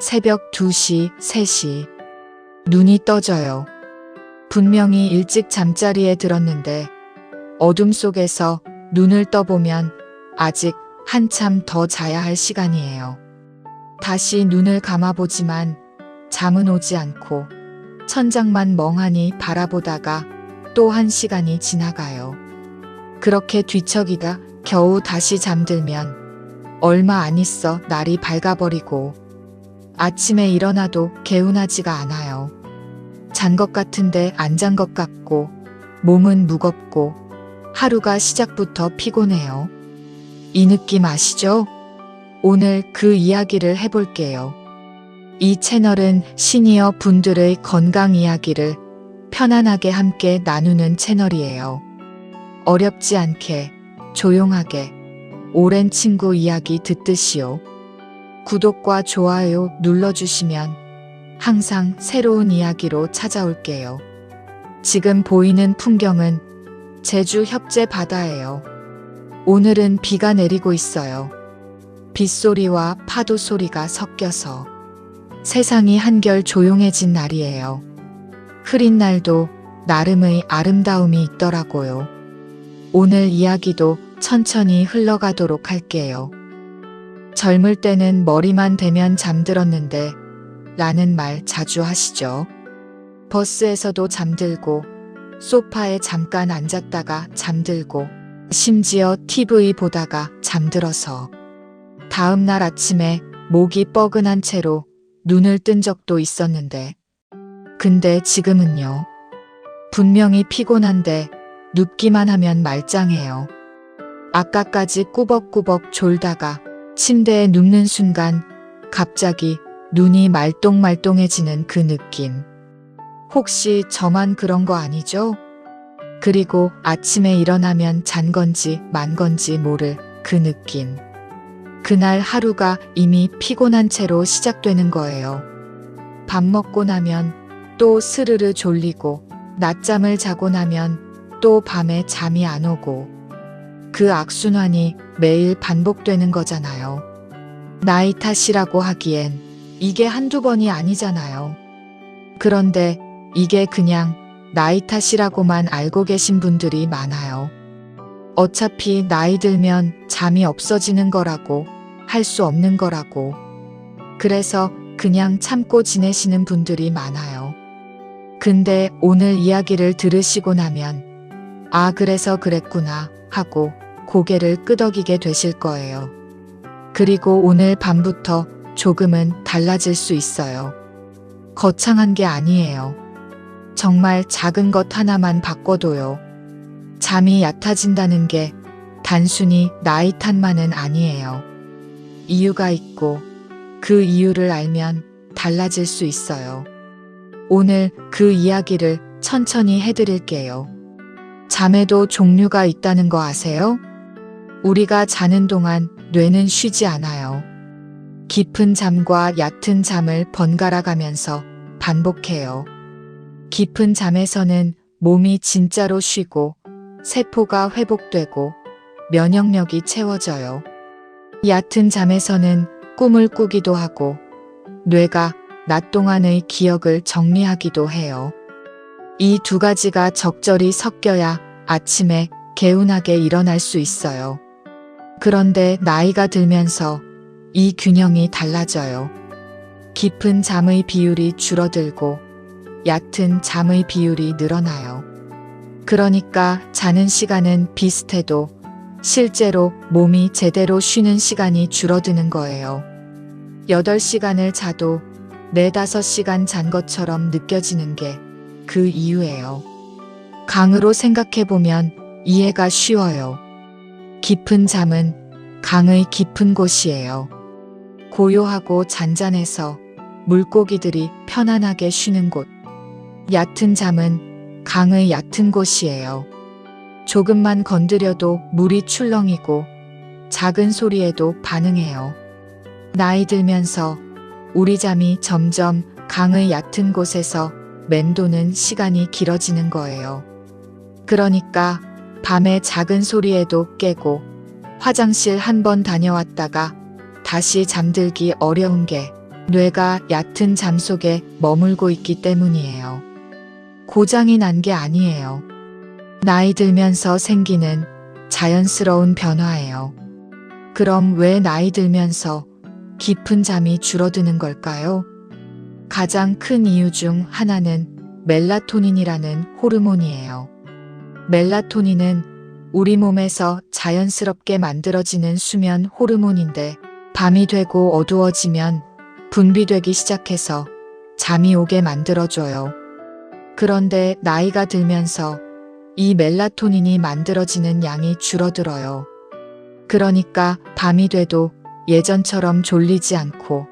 새벽 2시, 3시. 눈이 떠져요. 분명히 일찍 잠자리에 들었는데 어둠 속에서 눈을 떠보면 아직 한참 더 자야 할 시간이에요. 다시 눈을 감아보지만 잠은 오지 않고 천장만 멍하니 바라보다가 또 1시간이 지나가요. 그렇게 뒤척이다 겨우 다시 잠들면 얼마 안 있어 날이 밝아버리고 아침에 일어나도 개운하지가 않아요. 잔 것 같은데 안 잔 것 같고 몸은 무겁고 하루가 시작부터 피곤해요. 이 느낌 아시죠? 오늘 그 이야기를 해볼게요. 이 채널은 시니어 분들의 건강 이야기를 편안하게 함께 나누는 채널이에요. 어렵지 않게, 조용하게, 오랜 친구 이야기 듣듯이요. 구독과 좋아요 눌러주시면 항상 새로운 이야기로 찾아올게요. 지금 보이는 풍경은 제주 협재 바다예요. 오늘은 비가 내리고 있어요. 빗소리와 파도 소리가 섞여서 세상이 한결 조용해진 날이에요. 흐린 날도 나름의 아름다움이 있더라고요. 오늘 이야기도 천천히 흘러가도록 할게요. 젊을 때는 머리만 대면 잠들었는데 라는 말 자주 하시죠? 버스에서도 잠들고 소파에 잠깐 앉았다가 잠들고 심지어 TV 보다가 잠들어서 다음날 아침에 목이 뻐근한 채로 눈을 뜬 적도 있었는데 근데 지금은요. 분명히 피곤한데 눕기만 하면 말짱해요. 아까까지 꾸벅꾸벅 졸다가 침대에 눕는 순간 갑자기 눈이 말똥말똥해지는 그 느낌. 혹시 저만 그런 거 아니죠? 그리고 아침에 일어나면 잔 건지 만 건지 모를 그 느낌. 그날 하루가 이미 피곤한 채로 시작되는 거예요. 밥 먹고 나면 또 스르르 졸리고 낮잠을 자고 나면 또 밤에 잠이 안 오고 그 악순환이 매일 반복되는 거잖아요. 나이 탓이라고 하기엔 이게 한두 번이 아니잖아요. 그런데 이게 그냥 나이 탓이라고만 알고 계신 분들이 많아요. 어차피 나이 들면 잠이 없어지는 거라고 할 수 없는 거라고. 그래서 그냥 참고 지내시는 분들이 많아요. 근데 오늘 이야기를 들으시고 나면 아 그래서 그랬구나 하고 고개를 끄덕이게 되실 거예요. 그리고 오늘 밤부터 조금은 달라질 수 있어요. 거창한 게 아니에요. 정말 작은 것 하나만 바꿔도요. 잠이 얕아진다는 게 단순히 나이 탓만은 아니에요. 이유가 있고 그 이유를 알면 달라질 수 있어요. 오늘 그 이야기를 천천히 해드릴게요. 잠에도 종류가 있다는 거 아세요? 우리가 자는 동안 뇌는 쉬지 않아요. 깊은 잠과 얕은 잠을 번갈아 가면서 반복해요. 깊은 잠에서는 몸이 진짜로 쉬고 세포가 회복되고 면역력이 채워져요. 얕은 잠에서는 꿈을 꾸기도 하고 뇌가 낮 동안의 기억을 정리하기도 해요. 이 두 가지가 적절히 섞여야 아침에 개운하게 일어날 수 있어요. 그런데 나이가 들면서 이 균형이 달라져요. 깊은 잠의 비율이 줄어들고 얕은 잠의 비율이 늘어나요. 그러니까 자는 시간은 비슷해도 실제로 몸이 제대로 쉬는 시간이 줄어드는 거예요. 8시간을 자도 4~5시간 잔 것처럼 느껴지는 게 그 이유예요. 강으로 생각해보면 이해가 쉬워요. 깊은 잠은 강의 깊은 곳이에요. 고요하고 잔잔해서 물고기들이 편안하게 쉬는 곳. 얕은 잠은 강의 얕은 곳이에요. 조금만 건드려도 물이 출렁이고 작은 소리에도 반응해요. 나이 들면서 우리 잠이 점점 강의 얕은 곳에서 맴도는 시간이 길어지는 거예요. 그러니까 밤에 작은 소리에도 깨고 화장실 한 번 다녀왔다가 다시 잠들기 어려운 게 뇌가 얕은 잠 속에 머물고 있기 때문이에요. 고장이 난 게 아니에요. 나이 들면서 생기는 자연스러운 변화예요. 그럼 왜 나이 들면서 깊은 잠이 줄어드는 걸까요? 가장 큰 이유 중 하나는 멜라토닌이라는 호르몬이에요. 멜라토닌은 우리 몸에서 자연스럽게 만들어지는 수면 호르몬인데 밤이 되고 어두워지면 분비되기 시작해서 잠이 오게 만들어줘요. 그런데 나이가 들면서 이 멜라토닌이 만들어지는 양이 줄어들어요. 그러니까 밤이 돼도 예전처럼 졸리지 않고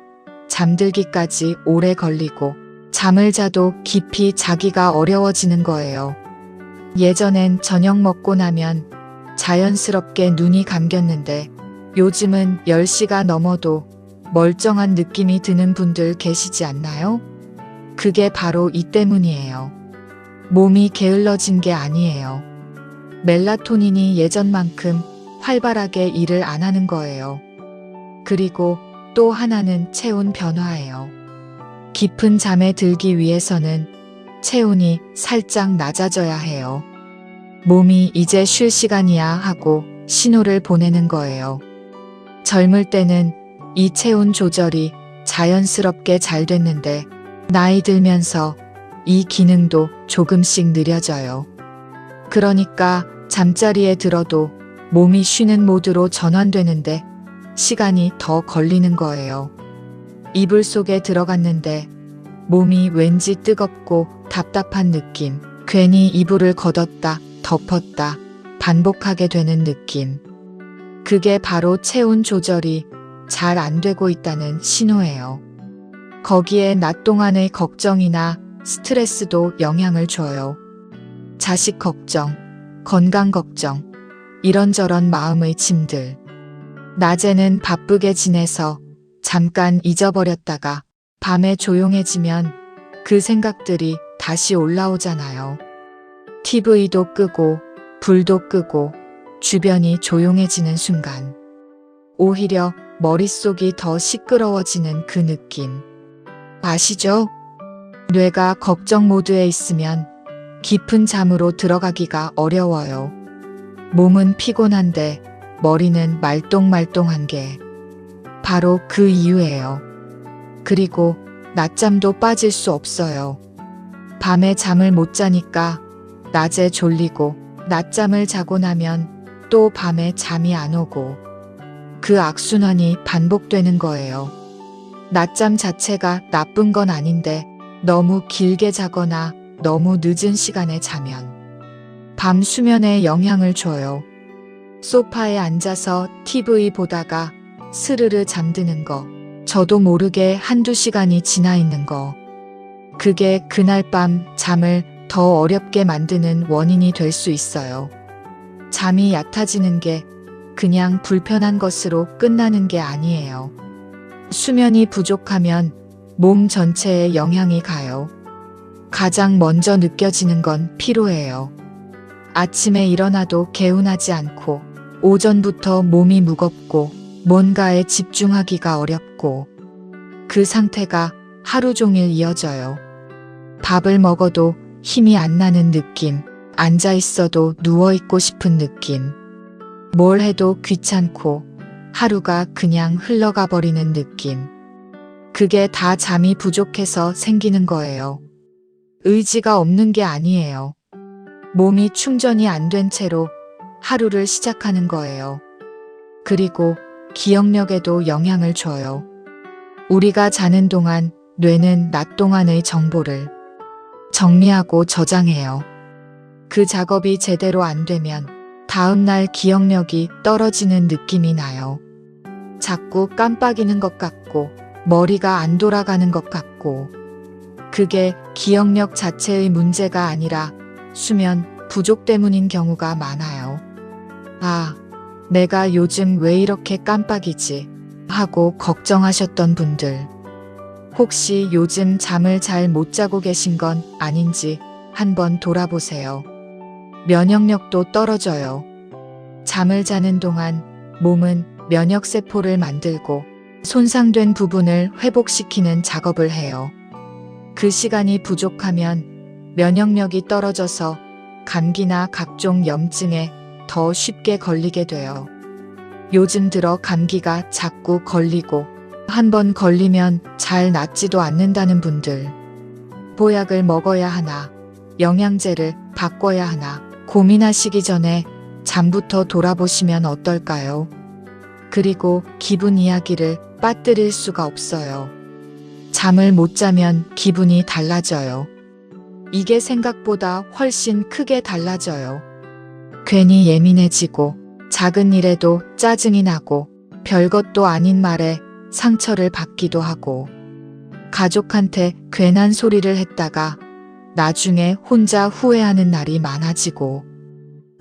잠들기까지 오래 걸리고 잠을 자도 깊이 자기가 어려워지는 거예요. 예전엔 저녁 먹고 나면 자연스럽게 눈이 감겼는데 요즘은 10시가 넘어도 멀쩡한 느낌이 드는 분들 계시지 않나요? 그게 바로 이 때문이에요. 몸이 게을러진 게 아니에요. 멜라토닌이 예전만큼 활발하게 일을 안 하는 거예요. 그리고 또 하나는 체온 변화예요. 깊은 잠에 들기 위해서는 체온이 살짝 낮아져야 해요. 몸이 이제 쉴 시간이야 하고 신호를 보내는 거예요. 젊을 때는 이 체온 조절이 자연스럽게 잘 됐는데 나이 들면서 이 기능도 조금씩 느려져요. 그러니까 잠자리에 들어도 몸이 쉬는 모드로 전환되는데 시간이 더 걸리는 거예요. 이불 속에 들어갔는데 몸이 왠지 뜨겁고 답답한 느낌, 괜히 이불을 걷었다 덮었다 반복하게 되는 느낌. 그게 바로 체온 조절이 잘 안 되고 있다는 신호예요. 거기에 낮 동안의 걱정이나 스트레스도 영향을 줘요. 자식 걱정, 건강 걱정, 이런저런 마음의 짐들. 낮에는 바쁘게 지내서 잠깐 잊어버렸다가 밤에 조용해지면 그 생각들이 다시 올라오잖아요. TV도 끄고 불도 끄고 주변이 조용해지는 순간. 오히려 머릿속이 더 시끄러워지는 그 느낌. 아시죠? 뇌가 걱정 모드에 있으면 깊은 잠으로 들어가기가 어려워요. 몸은 피곤한데 머리는 말똥말똥한 게 바로 그 이유예요. 그리고 낮잠도 빠질 수 없어요. 밤에 잠을 못 자니까 낮에 졸리고 낮잠을 자고 나면 또 밤에 잠이 안 오고 그 악순환이 반복되는 거예요. 낮잠 자체가 나쁜 건 아닌데 너무 길게 자거나 너무 늦은 시간에 자면 밤 수면에 영향을 줘요. 소파에 앉아서 TV 보다가 스르르 잠드는 거, 저도 모르게 한두 시간이 지나 있는 거. 그게 그날 밤 잠을 더 어렵게 만드는 원인이 될 수 있어요. 잠이 얕아지는 게 그냥 불편한 것으로 끝나는 게 아니에요. 수면이 부족하면 몸 전체에 영향이 가요. 가장 먼저 느껴지는 건 피로예요. 아침에 일어나도 개운하지 않고 오전부터 몸이 무겁고 뭔가에 집중하기가 어렵고 그 상태가 하루 종일 이어져요. 밥을 먹어도 힘이 안 나는 느낌, 앉아 있어도 누워 있고 싶은 느낌, 뭘 해도 귀찮고 하루가 그냥 흘러가 버리는 느낌. 그게 다 잠이 부족해서 생기는 거예요. 의지가 없는 게 아니에요. 몸이 충전이 안 된 채로 하루를 시작하는 거예요. 그리고 기억력에도 영향을 줘요. 우리가 자는 동안 뇌는 낮 동안의 정보를 정리하고 저장해요. 그 작업이 제대로 안 되면 다음날 기억력이 떨어지는 느낌이 나요. 자꾸 깜빡이는 것 같고 머리가 안 돌아가는 것 같고 그게 기억력 자체의 문제가 아니라 수면 부족 때문인 경우가 많아요. 아, 내가 요즘 왜 이렇게 깜빡이지? 하고 걱정하셨던 분들. 혹시 요즘 잠을 잘 못 자고 계신 건 아닌지 한번 돌아보세요. 면역력도 떨어져요. 잠을 자는 동안 몸은 면역세포를 만들고 손상된 부분을 회복시키는 작업을 해요. 그 시간이 부족하면 면역력이 떨어져서 감기나 각종 염증에 더 쉽게 걸리게 돼요. 요즘 들어 감기가 자꾸 걸리고 한번 걸리면 잘 낫지도 않는다는 분들. 보약을 먹어야 하나, 영양제를 바꿔야 하나 고민하시기 전에 잠부터 돌아보시면 어떨까요? 그리고 기분 이야기를 빠뜨릴 수가 없어요. 잠을 못 자면 기분이 달라져요. 이게 생각보다 훨씬 크게 달라져요. 괜히 예민해지고 작은 일에도 짜증이 나고 별것도 아닌 말에 상처를 받기도 하고 가족한테 괜한 소리를 했다가 나중에 혼자 후회하는 날이 많아지고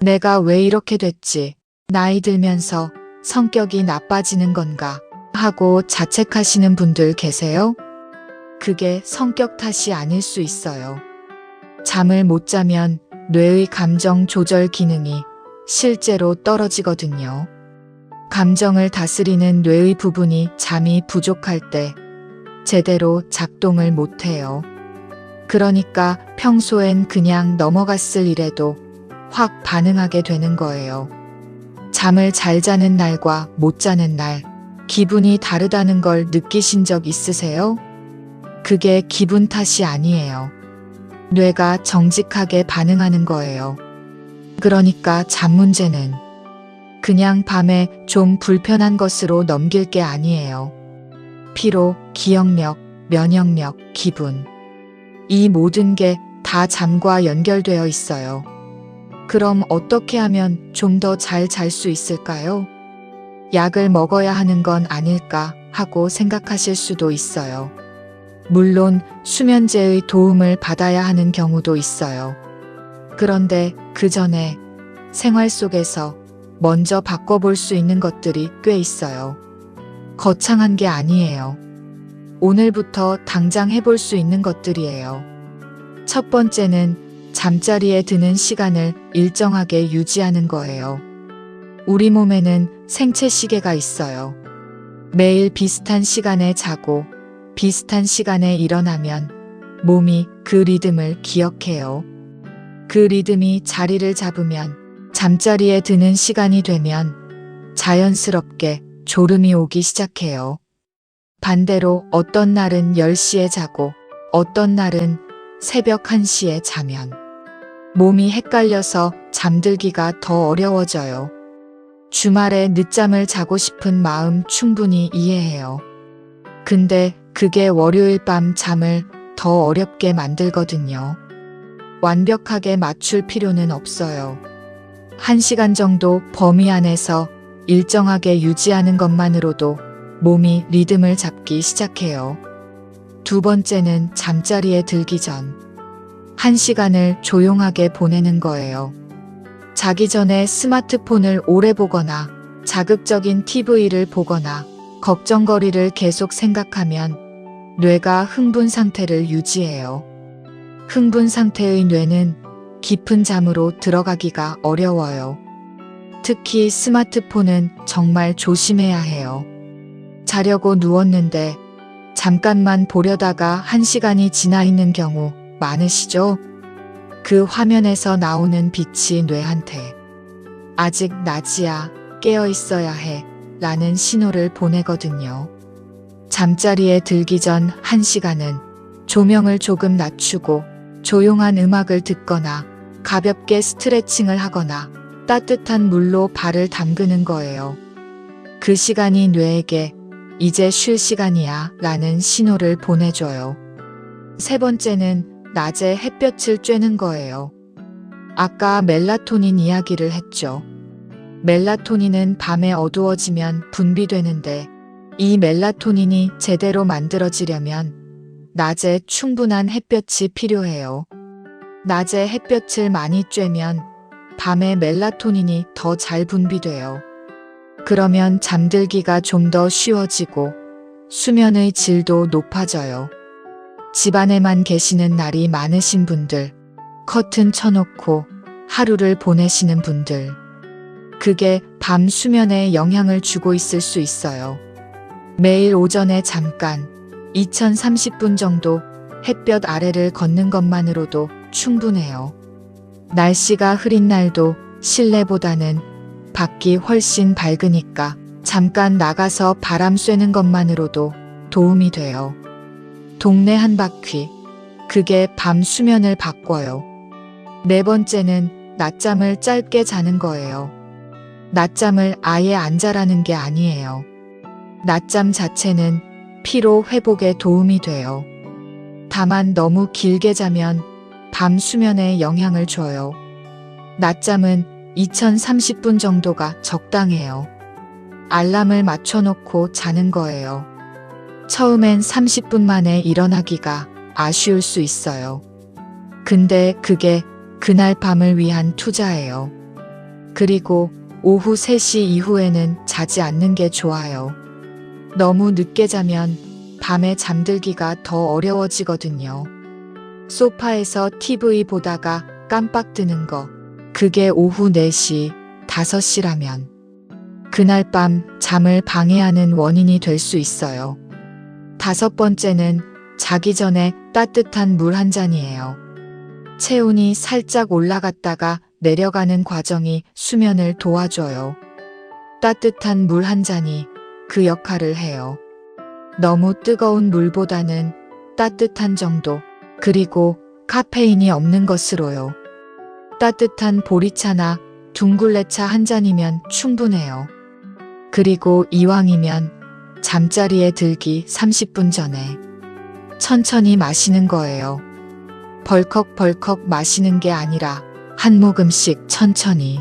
내가 왜 이렇게 됐지? 나이 들면서 성격이 나빠지는 건가? 하고 자책하시는 분들 계세요? 그게 성격 탓이 아닐 수 있어요. 잠을 못 자면 뇌의 감정 조절 기능이 실제로 떨어지거든요. 감정을 다스리는 뇌의 부분이 잠이 부족할 때 제대로 작동을 못해요. 그러니까 평소엔 그냥 넘어갔을 일에도 확 반응하게 되는 거예요. 잠을 잘 자는 날과 못 자는 날, 기분이 다르다는 걸 느끼신 적 있으세요? 그게 기분 탓이 아니에요. 뇌가 정직하게 반응하는 거예요. 그러니까 잠 문제는 그냥 밤에 좀 불편한 것으로 넘길 게 아니에요. 피로, 기억력, 면역력, 기분. 이 모든 게 다 잠과 연결되어 있어요. 그럼 어떻게 하면 좀 더 잘 잘 수 있을까요? 약을 먹어야 하는 건 아닐까 하고 생각하실 수도 있어요. 물론 수면제의 도움을 받아야 하는 경우도 있어요. 그런데 그 전에 생활 속에서 먼저 바꿔볼 수 있는 것들이 꽤 있어요. 거창한 게 아니에요. 오늘부터 당장 해볼 수 있는 것들이에요. 첫 번째는 잠자리에 드는 시간을 일정하게 유지하는 거예요. 우리 몸에는 생체 시계가 있어요. 매일 비슷한 시간에 자고 비슷한 시간에 일어나면 몸이 그 리듬을 기억해요. 그 리듬이 자리를 잡으면 잠자리에 드는 시간이 되면 자연스럽게 졸음이 오기 시작해요. 반대로 어떤 날은 10시에 자고 어떤 날은 새벽 1시에 자면 몸이 헷갈려서 잠들기가 더 어려워져요. 주말에 늦잠을 자고 싶은 마음 충분히 이해해요. 근데 그게 월요일 밤 잠을 더 어렵게 만들거든요. 완벽하게 맞출 필요는 없어요. 1시간 정도 범위 안에서 일정하게 유지하는 것만으로도 몸이 리듬을 잡기 시작해요. 두 번째는 잠자리에 들기 전 1시간을 조용하게 보내는 거예요. 자기 전에 스마트폰을 오래 보거나 자극적인 TV를 보거나 걱정거리를 계속 생각하면 뇌가 흥분 상태를 유지해요. 흥분 상태의 뇌는 깊은 잠으로 들어가기가 어려워요. 특히 스마트폰은 정말 조심해야 해요. 자려고 누웠는데 잠깐만 보려다가 1시간이 지나 있는 경우 많으시죠? 그 화면에서 나오는 빛이 뇌한테 아직 낮이야, 깨어 있어야 해 라는 신호를 보내거든요. 잠자리에 들기 전 1시간은 조명을 조금 낮추고 조용한 음악을 듣거나 가볍게 스트레칭을 하거나 따뜻한 물로 발을 담그는 거예요. 그 시간이 뇌에게 이제 쉴 시간이야 라는 신호를 보내줘요. 세 번째는 낮에 햇볕을 쬐는 거예요. 아까 멜라토닌 이야기를 했죠. 멜라토닌은 밤에 어두워지면 분비되는데 이 멜라토닌이 제대로 만들어지려면 낮에 충분한 햇볕이 필요해요. 낮에 햇볕을 많이 쬐면 밤에 멜라토닌이 더 잘 분비돼요. 그러면 잠들기가 좀 더 쉬워지고 수면의 질도 높아져요. 집안에만 계시는 날이 많으신 분들, 커튼 쳐놓고 하루를 보내시는 분들, 그게 밤 수면에 영향을 주고 있을 수 있어요. 매일 오전에 잠깐 2030분 정도 햇볕 아래를 걷는 것만으로도 충분해요. 날씨가 흐린 날도 실내보다는 밖이 훨씬 밝으니까 잠깐 나가서 바람 쐬는 것만으로도 도움이 돼요. 동네 한 바퀴. 그게 밤 수면을 바꿔요. 네 번째는 낮잠을 짧게 자는 거예요. 낮잠을 아예 안 자라는 게 아니에요. 낮잠 자체는 피로 회복에 도움이 돼요. 다만 너무 길게 자면 밤 수면에 영향을 줘요. 낮잠은 2030분 정도가 적당해요. 알람을 맞춰놓고 자는 거예요. 처음엔 30분 만에 일어나기가 아쉬울 수 있어요. 근데 그게 그날 밤을 위한 투자예요. 그리고 오후 3시 이후에는 자지 않는 게 좋아요. 너무 늦게 자면 밤에 잠들기가 더 어려워지거든요. 소파에서 TV 보다가 깜빡 드는 거. 그게 오후 4시, 5시라면 그날 밤 잠을 방해하는 원인이 될 수 있어요. 5번째는 자기 전에 따뜻한 물 한 잔이에요. 체온이 살짝 올라갔다가 내려가는 과정이 수면을 도와줘요. 따뜻한 물 한 잔이 그 역할을 해요. 너무 뜨거운 물보다는 따뜻한 정도, 그리고 카페인이 없는 것으로요. 따뜻한 보리차나 둥글레차 한 잔이면 충분해요. 그리고 이왕이면 잠자리에 들기 30분 전에 천천히 마시는 거예요. 벌컥벌컥 마시는 게 아니라 한 모금씩 천천히.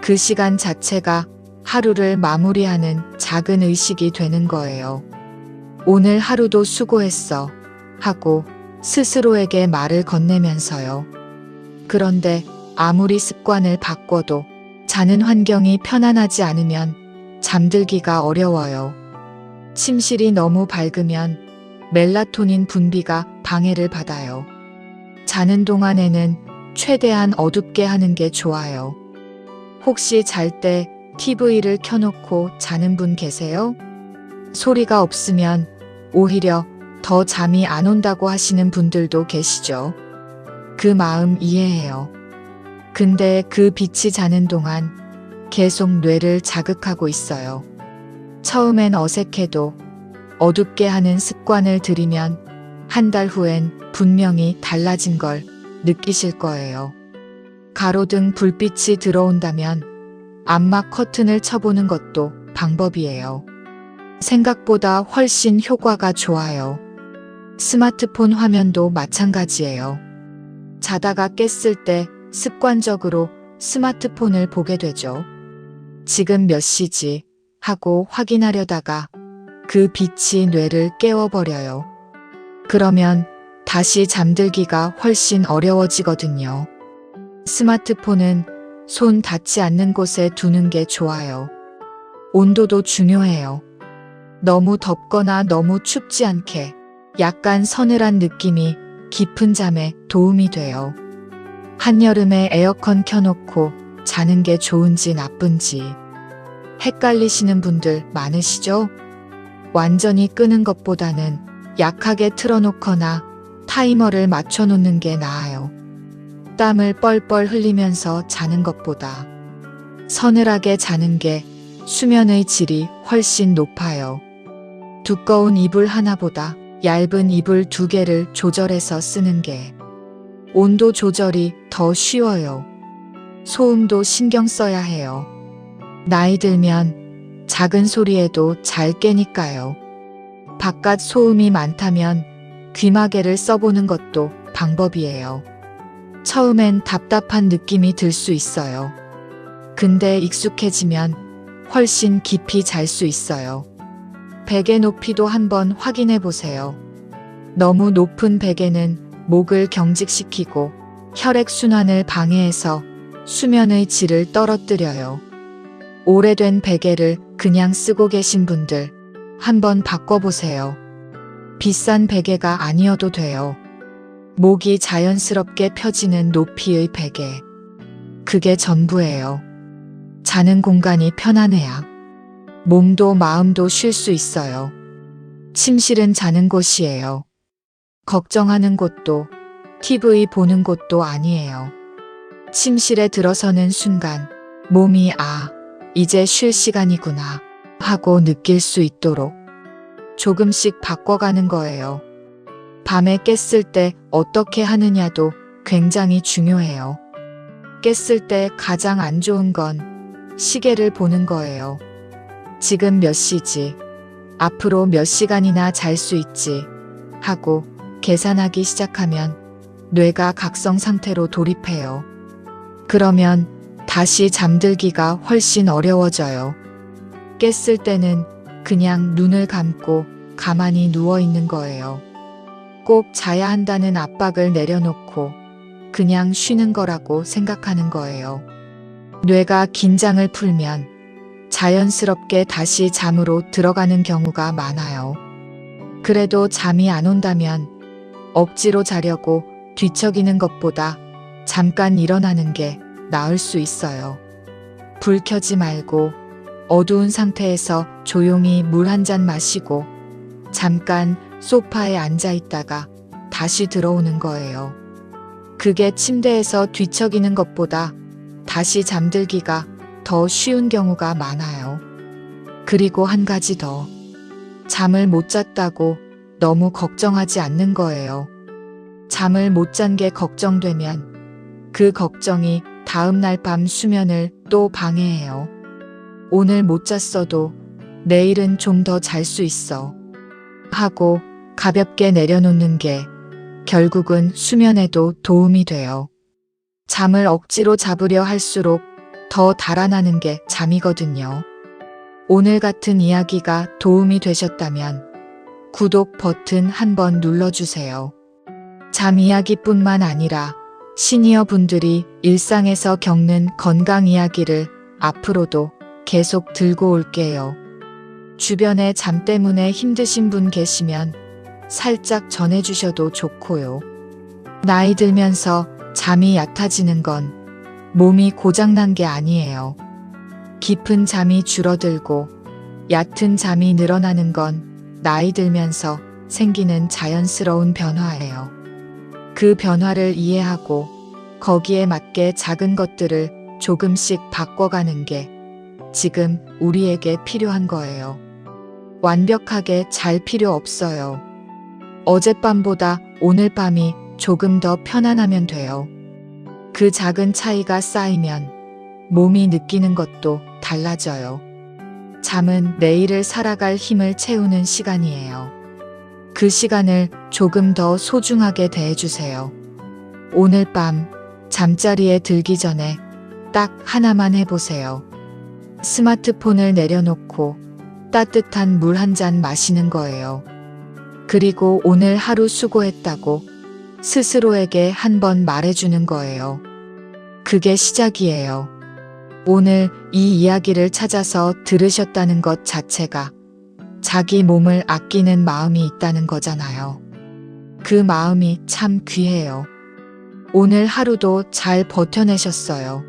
그 시간 자체가 하루를 마무리하는 작은 의식이 되는 거예요. 오늘 하루도 수고했어 하고 스스로에게 말을 건네면서요. 그런데 아무리 습관을 바꿔도 자는 환경이 편안하지 않으면 잠들기가 어려워요. 침실이 너무 밝으면 멜라토닌 분비가 방해를 받아요. 자는 동안에는 최대한 어둡게 하는 게 좋아요. 혹시 잘 때 TV를 켜놓고 자는 분 계세요? 소리가 없으면 오히려 더 잠이 안 온다고 하시는 분들도 계시죠. 그 마음 이해해요. 근데 그 빛이 자는 동안 계속 뇌를 자극하고 있어요. 처음엔 어색해도 어둡게 하는 습관을 들이면 한 달 후엔 분명히 달라진 걸 느끼실 거예요. 가로등 불빛이 들어온다면 암막 커튼을 쳐보는 것도 방법이에요. 생각보다 훨씬 효과가 좋아요. 스마트폰 화면도 마찬가지예요. 자다가 깼을 때 습관적으로 스마트폰을 보게 되죠. 지금 몇 시지 하고 확인하려다가 그 빛이 뇌를 깨워버려요. 그러면 다시 잠들기가 훨씬 어려워지거든요. 스마트폰은 손 닿지 않는 곳에 두는 게 좋아요. 온도도 중요해요. 너무 덥거나 너무 춥지 않게 약간 서늘한 느낌이 깊은 잠에 도움이 돼요. 한여름에 에어컨 켜놓고 자는 게 좋은지 나쁜지 헷갈리시는 분들 많으시죠? 완전히 끄는 것보다는 약하게 틀어놓거나 타이머를 맞춰놓는 게 나아요. 땀을 뻘뻘 흘리면서 자는 것보다 서늘하게 자는 게 수면의 질이 훨씬 높아요. 두꺼운 이불 하나보다 얇은 이불 2개를 조절해서 쓰는 게 온도 조절이 더 쉬워요. 소음도 신경 써야 해요. 나이 들면 작은 소리에도 잘 깨니까요. 바깥 소음이 많다면 귀마개를 써보는 것도 방법이에요. 처음엔 답답한 느낌이 들 수 있어요. 근데 익숙해지면 훨씬 깊이 잘 수 있어요. 베개 높이도 한번 확인해 보세요. 너무 높은 베개는 목을 경직시키고 혈액순환을 방해해서 수면의 질을 떨어뜨려요. 오래된 베개를 그냥 쓰고 계신 분들 한번 바꿔보세요. 비싼 베개가 아니어도 돼요. 목이 자연스럽게 펴지는 높이의 베개. 그게 전부예요. 자는 공간이 편안해야 몸도 마음도 쉴 수 있어요. 침실은 자는 곳이에요. 걱정하는 곳도 TV 보는 곳도 아니에요. 침실에 들어서는 순간 몸이 이제 쉴 시간이구나 하고 느낄 수 있도록 조금씩 바꿔가는 거예요. 밤에 깼을 때 어떻게 하느냐도 굉장히 중요해요. 깼을 때 가장 안 좋은 건 시계를 보는 거예요. 지금 몇 시지? 앞으로 몇 시간이나 잘 수 있지? 하고 계산하기 시작하면 뇌가 각성 상태로 돌입해요. 그러면 다시 잠들기가 훨씬 어려워져요. 깼을 때는 그냥 눈을 감고 가만히 누워 있는 거예요. 꼭 자야 한다는 압박을 내려놓고 그냥 쉬는 거라고 생각하는 거예요. 뇌가 긴장을 풀면 자연스럽게 다시 잠으로 들어가는 경우가 많아요. 그래도 잠이 안 온다면 억지로 자려고 뒤척이는 것보다 잠깐 일어나는 게 나을 수 있어요. 불 켜지 말고 어두운 상태에서 조용히 물 한 잔 마시고 잠깐 소파에 앉아 있다가 다시 들어오는 거예요. 그게 침대에서 뒤척이는 것보다 다시 잠들기가 더 쉬운 경우가 많아요. 그리고 한 가지 더. 잠을 못 잤다고 너무 걱정하지 않는 거예요. 잠을 못 잔 게 걱정되면 그 걱정이 다음날 밤 수면을 또 방해해요. 오늘 못 잤어도 내일은 좀 더 잘 수 있어 하고 가볍게 내려놓는 게 결국은 수면에도 도움이 돼요. 잠을 억지로 잡으려 할수록 더 달아나는 게 잠이거든요. 오늘 같은 이야기가 도움이 되셨다면 구독 버튼 한번 눌러주세요. 잠 이야기뿐만 아니라 시니어 분들이 일상에서 겪는 건강 이야기를 앞으로도 계속 들고 올게요. 주변에 잠 때문에 힘드신 분 계시면 살짝 전해주셔도 좋고요. 나이 들면서 잠이 얕아지는 건 몸이 고장난 게 아니에요. 깊은 잠이 줄어들고 얕은 잠이 늘어나는 건 나이 들면서 생기는 자연스러운 변화예요. 그 변화를 이해하고 거기에 맞게 작은 것들을 조금씩 바꿔가는 게 지금 우리에게 필요한 거예요. 완벽하게 잘 필요 없어요. 어젯밤보다 오늘 밤이 조금 더 편안하면 돼요. 그 작은 차이가 쌓이면 몸이 느끼는 것도 달라져요. 잠은 내일을 살아갈 힘을 채우는 시간이에요. 그 시간을 조금 더 소중하게 대해주세요. 오늘 밤 잠자리에 들기 전에 딱 하나만 해보세요. 스마트폰을 내려놓고 따뜻한 물 한 잔 마시는 거예요. 그리고 오늘 하루 수고했다고 스스로에게 한번 말해주는 거예요. 그게 시작이에요. 오늘 이 이야기를 찾아서 들으셨다는 것 자체가 자기 몸을 아끼는 마음이 있다는 거잖아요. 그 마음이 참 귀해요. 오늘 하루도 잘 버텨내셨어요.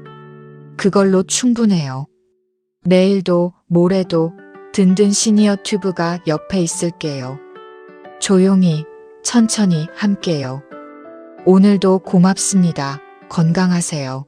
그걸로 충분해요. 내일도 모레도 든든 시니어 튜브가 옆에 있을게요. 조용히 천천히 함께요. 오늘도 고맙습니다. 건강하세요.